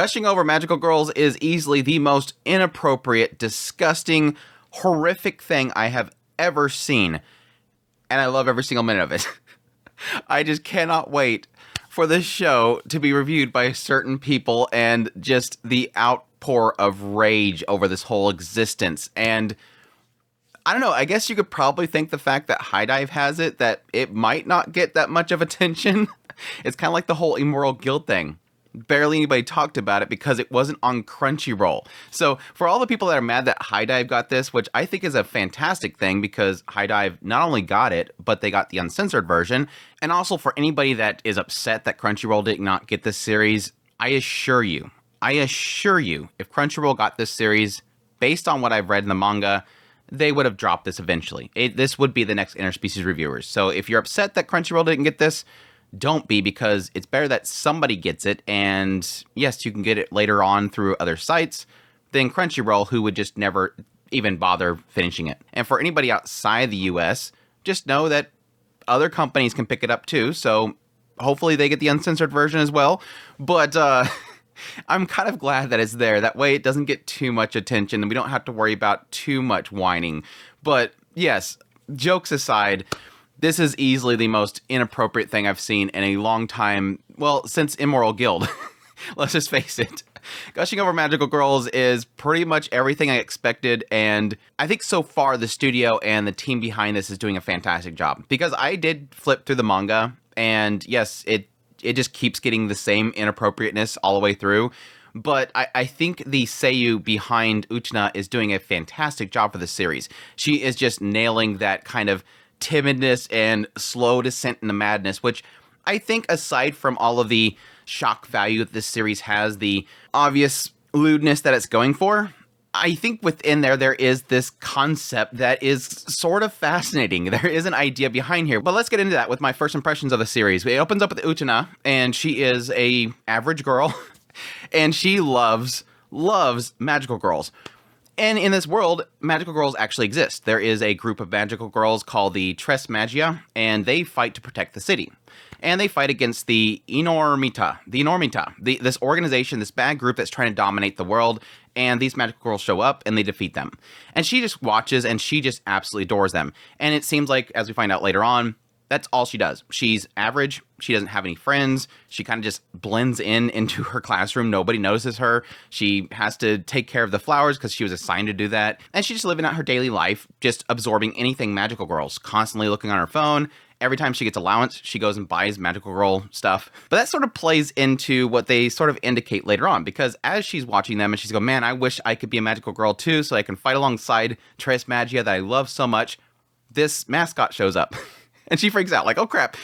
Gushing over magical girls is easily the most inappropriate, disgusting, horrific thing I have ever seen. And I love every single minute of it. I just cannot wait for this show to be reviewed by certain people and just the outpour of rage over this whole existence. And I don't know, I guess you could probably think the fact that High Dive has it, that it might not get that much of attention. It's kind of like the whole Immoral Guild thing. Barely anybody talked about it because it wasn't on Crunchyroll. So for all the people that are mad that High Dive got this, which I think is a fantastic thing because High Dive not only got it, but they got the uncensored version. And also for anybody that is upset that Crunchyroll did not get this series, I assure you, if Crunchyroll got this series, based on what I've read in the manga, they would have dropped this eventually. This would be the next Interspecies Reviewers. So if you're upset that Crunchyroll didn't get this, don't be, because it's better that somebody gets it, and yes, you can get it later on through other sites, than Crunchyroll, who would just never even bother finishing it. And for anybody outside the US, just know that other companies can pick it up too, so hopefully they get the uncensored version as well. But I'm kind of glad that it's there. That way it doesn't get too much attention, and we don't have to worry about too much whining. But yes, jokes aside, this is easily the most inappropriate thing I've seen in a long time. Well, since Immoral Guild. Let's just face it. Gushing over magical girls is pretty much everything I expected, and I think so far the studio and the team behind this is doing a fantastic job. Because I did flip through the manga, and yes, it just keeps getting the same inappropriateness all the way through. But I think the seiyuu behind Uchina is doing a fantastic job for the series. She is just nailing that kind of timidness and slow descent into madness, which I think, aside from all of the shock value that this series has, the obvious lewdness that it's going for, I think within there is this concept that is sort of fascinating. There is an idea behind here. But let's get into that with my first impressions of the series. It opens up with Uchina, and she is a average girl, and she loves magical girls. And in this world, magical girls actually exist. There is a group of magical girls called the Tres Magia, and they fight to protect the city. And they fight against the Enormita, this organization, this bad group that's trying to dominate the world. And these magical girls show up, and they defeat them. And she just watches, and she just absolutely adores them. And it seems like, as we find out later on, that's all she does. She's average. She doesn't have any friends. She kind of just blends into her classroom. Nobody notices her. She has to take care of the flowers because she was assigned to do that. And she's just living out her daily life, just absorbing anything magical girls, constantly looking on her phone. Every time she gets allowance, she goes and buys magical girl stuff. But that sort of plays into what they sort of indicate later on, because as she's watching them and she's going, man, I wish I could be a magical girl too, so I can fight alongside Tres Magia that I love so much, this mascot shows up. And she freaks out, like, oh crap,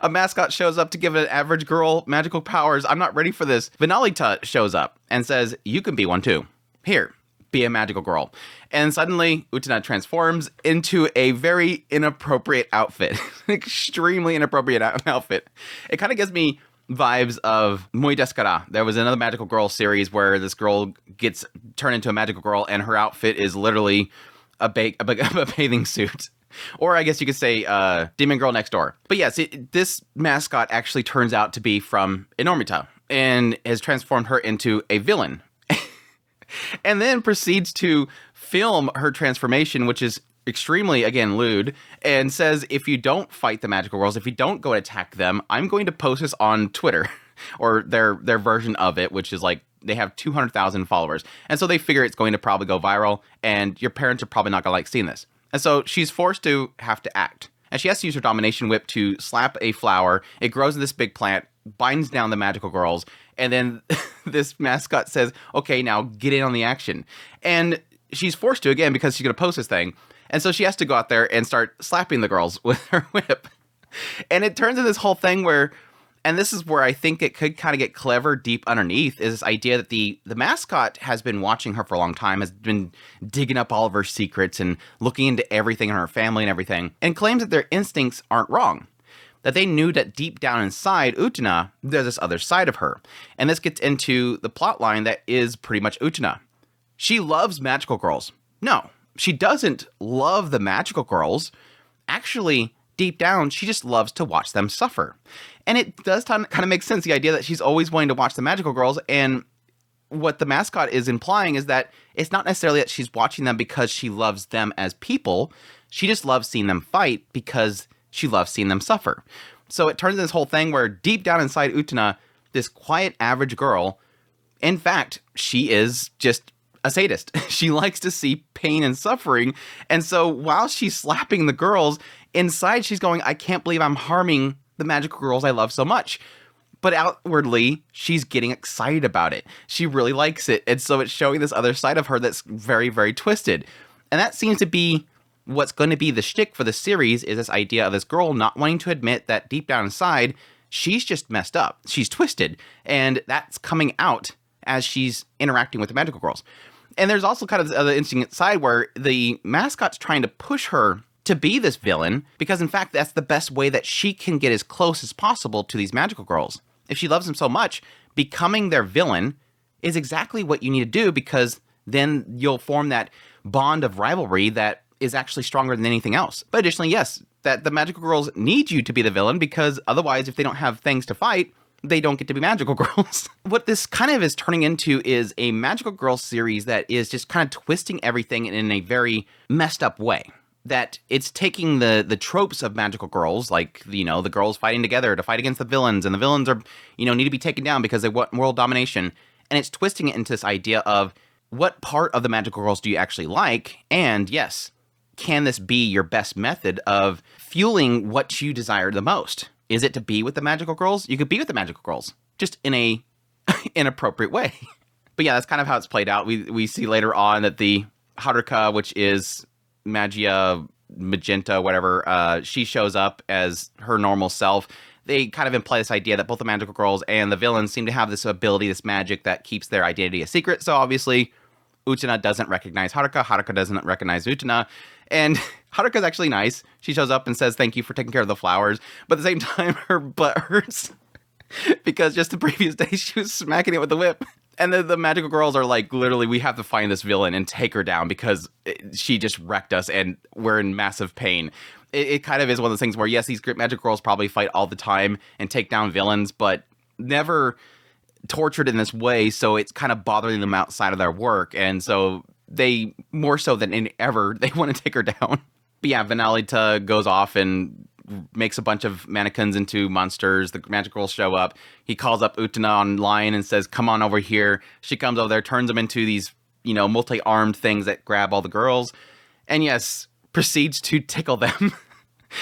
a mascot shows up to give an average girl magical powers. I'm not ready for this. Vinalita shows up and says, you can be one too. Here, be a magical girl. And suddenly, Uchina transforms into a very inappropriate outfit. Extremely inappropriate outfit. It kind of gives me vibes of Muy Descara. There was another magical girl series where this girl gets turned into a magical girl, and her outfit is literally a bathing suit. Or I guess you could say Demon Girl Next Door. But yes, this mascot actually turns out to be from Enormita and has transformed her into a villain. And then proceeds to film her transformation, which is extremely, again, lewd, and says, if you don't fight the magical girls, if you don't go and attack them, I'm going to post this on Twitter, or their version of it, which is like, they have 200,000 followers. And so they figure it's going to probably go viral, and your parents are probably not going to like seeing this. And so she's forced to have to act. And she has to use her domination whip to slap a flower. It grows in this big plant, binds down the magical girls, and then this mascot says, okay, now get in on the action. And she's forced to, again, because she's going to post this thing. And so she has to go out there and start slapping the girls with her whip. And it turns into this whole thing where, and this is where I think it could kind of get clever deep underneath, is this idea that the mascot has been watching her for a long time, has been digging up all of her secrets and looking into everything in her family and everything, and claims that their instincts aren't wrong. That they knew that deep down inside Uchina, there's this other side of her. And this gets into the plot line that is pretty much Uchina. She loves magical girls. No, she doesn't love the magical girls. Actually, deep down, she just loves to watch them suffer. And it does kind of make sense, the idea that she's always wanting to watch the magical girls, and what the mascot is implying is that it's not necessarily that she's watching them because she loves them as people. She just loves seeing them fight because she loves seeing them suffer. So it turns into this whole thing where deep down inside Utena, this quiet, average girl, in fact, she is just a sadist. She likes to see pain and suffering. And so while she's slapping the girls, inside she's going, I can't believe I'm harming the magical girls I love so much. But outwardly, she's getting excited about it. She really likes it. And so it's showing this other side of her that's very, very twisted. And that seems to be what's going to be the shtick for the series, is this idea of this girl not wanting to admit that deep down inside, she's just messed up. She's twisted. And that's coming out as she's interacting with the magical girls. And there's also kind of the other interesting side where the mascot's trying to push her to be this villain, because in fact, that's the best way that she can get as close as possible to these magical girls. If she loves them so much, becoming their villain is exactly what you need to do, because then you'll form that bond of rivalry that is actually stronger than anything else. But additionally, yes, that the magical girls need you to be the villain, because otherwise, if they don't have things to fight, they don't get to be magical girls. What this kind of is turning into is a magical girls series that is just kind of twisting everything in a very messed up way. That it's taking the tropes of magical girls, like, you know, the girls fighting together to fight against the villains, and the villains are, you know, need to be taken down because they want world domination. And it's twisting it into this idea of what part of the magical girls do you actually like? And yes, can this be your best method of fueling what you desire the most? Is it to be with the magical girls? You could be with the magical girls, just in a inappropriate way. But yeah, that's kind of how it's played out. We see later on that the Haruka, which is Magia, Magenta, whatever, she shows up as her normal self. They kind of imply this idea that both the magical girls and the villains seem to have this ability, this magic that keeps their identity a secret. So obviously, Utena doesn't recognize Haruka. Haruka doesn't recognize Utena. And Haruka's actually nice. She shows up and says, thank you for taking care of the flowers. But at the same time, her butt hurts because just the previous day, she was smacking it with the whip. And the magical girls are like, literally, we have to find this villain and take her down because she just wrecked us and we're in massive pain. It kind of is one of those things where, yes, these magical girls probably fight all the time and take down villains, but never tortured in this way. So it's kind of bothering them outside of their work. And so they, more so than ever, they want to take her down. But yeah, Vanalita goes off and makes a bunch of mannequins into monsters. The magical girls show up. He calls up Utena online and says, come on over here. She comes over there, turns them into these, you know, multi-armed things that grab all the girls. And yes, proceeds to tickle them.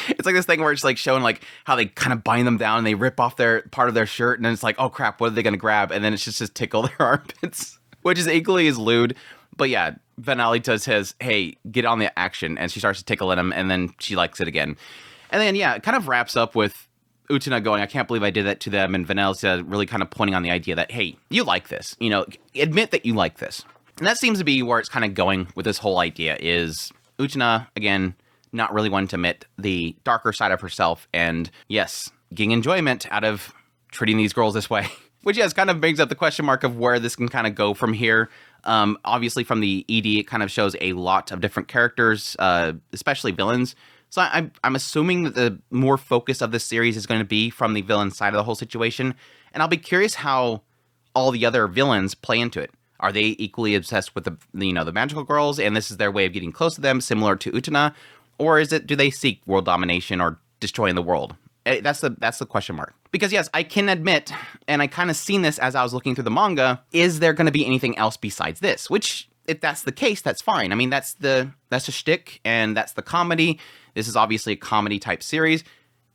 It's like this thing where it's like showing like how they kind of bind them down and they rip off their part of their shirt. And then it's like, oh crap, what are they going to grab? And then it's just tickle their armpits, which is equally as lewd. But yeah, Vanalita says, hey, get on the action. And she starts to tickle at him, and then she likes it again. And then, yeah, it kind of wraps up with Utena going, I can't believe I did that to them. And Vanalita really kind of pointing on the idea that, hey, you like this. You know, admit that you like this. And that seems to be where it's kind of going with this whole idea is Utena, again, not really wanting to admit the darker side of herself. And yes, getting enjoyment out of treating these girls this way. Which, yes, kind of brings up the question mark of where this can kind of go from here. Obviously, from the ED, it kind of shows a lot of different characters, especially villains. So I'm assuming that the more focus of this series is going to be from the villain side of the whole situation. And I'll be curious how all the other villains play into it. Are they equally obsessed with the magical girls, and this is their way of getting close to them, similar to Utena? Or do they seek world domination or destroying the world? That's the question mark. Because yes, I can admit, and I kind of seen this as I was looking through the manga, is there going to be anything else besides this? Which, if that's the case, that's fine. I mean, that's a shtick, and that's the comedy. This is obviously a comedy type series.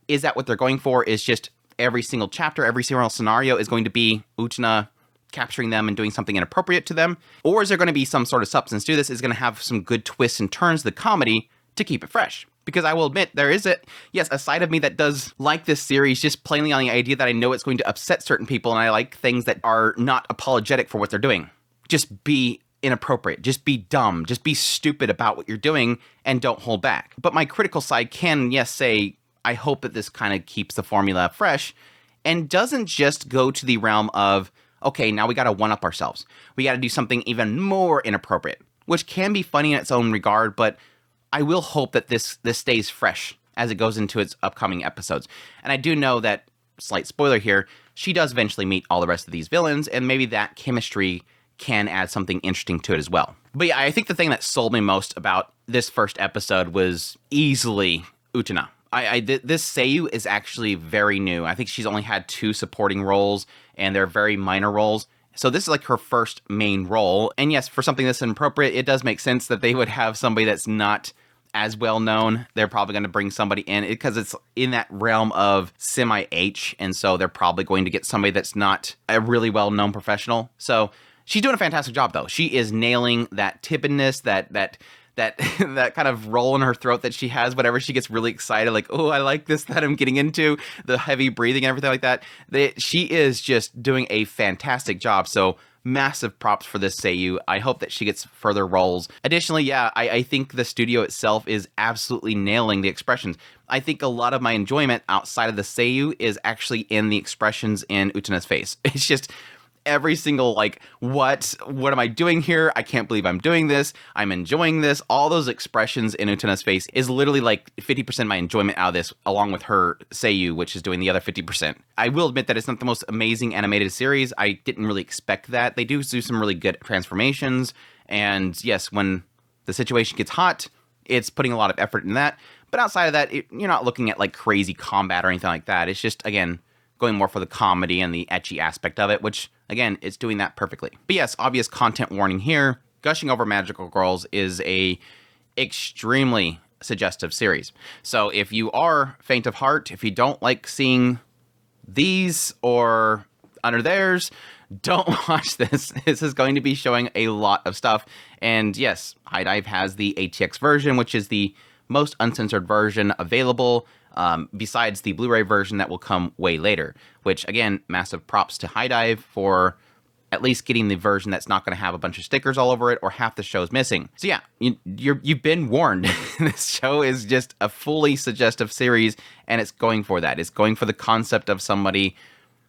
Is that what they're going for? Is just every single chapter, every single scenario is going to be Utena capturing them and doing something inappropriate to them? Or is there going to be some sort of substance to this? Is going to have some good twists and turns to the comedy to keep it fresh? Because I will admit, there is a side of me that does like this series just plainly on the idea that I know it's going to upset certain people, and I like things that are not apologetic for what they're doing. Just be inappropriate. Just be dumb. Just be stupid about what you're doing and don't hold back. But my critical side can, yes, say, I hope that this kind of keeps the formula fresh and doesn't just go to the realm of, okay, now we got to one-up ourselves. We got to do something even more inappropriate, which can be funny in its own regard, but I will hope that this stays fresh as it goes into its upcoming episodes. And I do know that, slight spoiler here, she does eventually meet all the rest of these villains, and maybe that chemistry can add something interesting to it as well. But yeah, I think the thing that sold me most about this first episode was easily Utena. This Seiyu is actually very new. I think she's only had 2 supporting roles, and they're very minor roles. So this is like her first main role. And yes, for something that's inappropriate, it does make sense that they would have somebody that's not as well known. They're probably going to bring somebody in because it's in that realm of semi-H. And so they're probably going to get somebody that's not a really well-known professional. So she's doing a fantastic job, though. She is nailing that tippedness, that kind of roll in her throat that she has whenever she gets really excited, like, oh, I like this that I'm getting into, the heavy breathing and everything like that. She is just doing a fantastic job. So massive props for this Seiyu. I hope that she gets further roles. Additionally, yeah, I think the studio itself is absolutely nailing the expressions. I think a lot of my enjoyment outside of the Seiyu is actually in the expressions in Utena's face. It's just every single, like, what am I doing here? I can't believe I'm doing this. I'm enjoying this. All those expressions in Utena's face is literally like 50% of my enjoyment out of this, along with her Seiyu, which is doing the other 50%. I will admit that it's not the most amazing animated series. I didn't really expect that. They do some really good transformations. And yes, when the situation gets hot, it's putting a lot of effort in that. But outside of that, you're not looking at like crazy combat or anything like that. It's just, again, going more for the comedy and the ecchi aspect of it, which, again, it's doing that perfectly. But yes, obvious content warning here. Gushing Over Magical Girls is a extremely suggestive series. So if you are faint of heart, if you don't like seeing these or under theirs, don't watch this. This is going to be showing a lot of stuff. And yes, HIDIVE has the ATX version, which is the most uncensored version available, besides the Blu-ray version that will come way later, which, again, massive props to HIDIVE for at least getting the version that's not going to have a bunch of stickers all over it or half the show's missing. So yeah, you've been warned. This show is just a fully suggestive series, and it's going for that. It's going for the concept of somebody,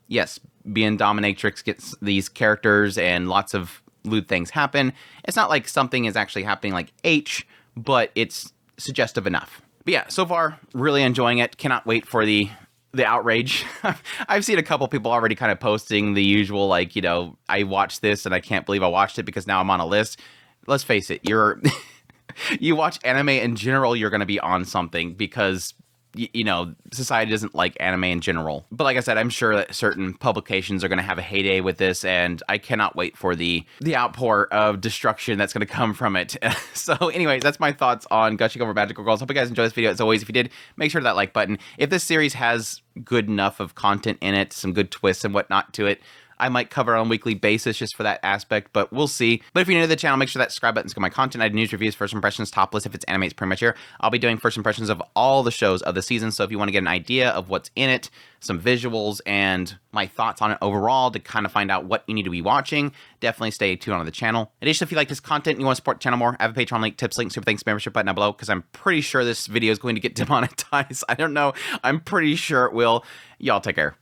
yes, being dominatrix, gets these characters, and lots of lewd things happen. It's not like something is actually happening like H, but it's suggestive enough. But yeah, so far, really enjoying it. Cannot wait for the outrage. I've seen a couple people already kind of posting the usual, like, you know, I watched this and I can't believe I watched it because now I'm on a list. Let's face it, you watch anime in general, you're going to be on something because, you know, society doesn't like anime in general. But like I said, I'm sure that certain publications are going to have a heyday with this, and I cannot wait for the outpour of destruction that's going to come from it. So anyways, that's my thoughts on Gushing Over Magical Girls. Hope you guys enjoyed this video. As always, if you did, make sure to that like button. If this series has good enough of content in it, some good twists and whatnot to it, I might cover it on a weekly basis just for that aspect, but we'll see. But if you're new to the channel, make sure that subscribe button's got my content. I do news, reviews, first impressions, top list. If it's anime, it's pretty much here. I'll be doing first impressions of all the shows of the season, so if you want to get an idea of what's in it, some visuals, and my thoughts on it overall to kind of find out what you need to be watching, definitely stay tuned on the channel. Additionally, if you like this content and you want to support the channel more, I have a Patreon link, tips link, super thanks, membership button down below, because I'm pretty sure this video is going to get demonetized. I don't know. I'm pretty sure it will. Y'all take care.